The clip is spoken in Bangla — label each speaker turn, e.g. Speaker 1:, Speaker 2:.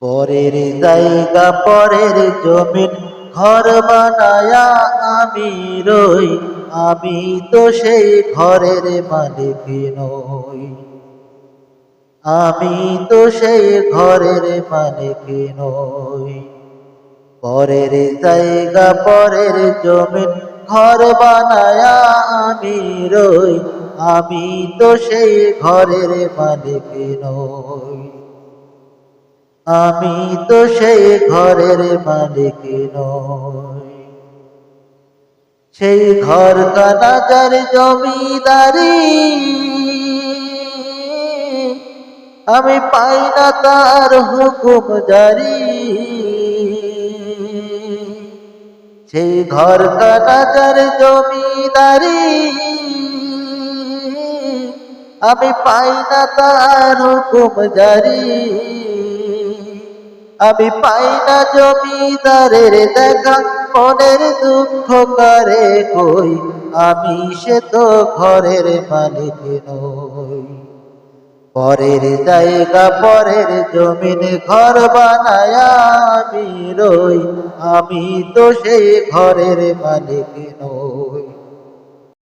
Speaker 1: পরের জায়গা পরের জমিন ঘর বানায়া আমি রই, আমি তো সেই ঘরের মালিক নই। আমি তো সেই ঘরের মালিক নই। পরের জায়গা পরের জমিন ঘর বানায়া আমি রই, আমি তো সেই ঘরের মালিক নই। আমি তো সেই ঘরের মালিক নই। সেই ঘর কানা যার জমিদারি, আমি পাই না তার হুকুম জারি। সেই ঘর কানা যার জমিদারি, আমি পাই না তার হুকুম জারি। আমি পাই না জমিদারের দেখা, মনের দুঃখ করে কই, আমি সে তো ঘরের মালিক নই। পরের জায়গা পরের জমিন ঘর বানায়া আমি রই, আমি তো সেই ঘরের মালিক নই।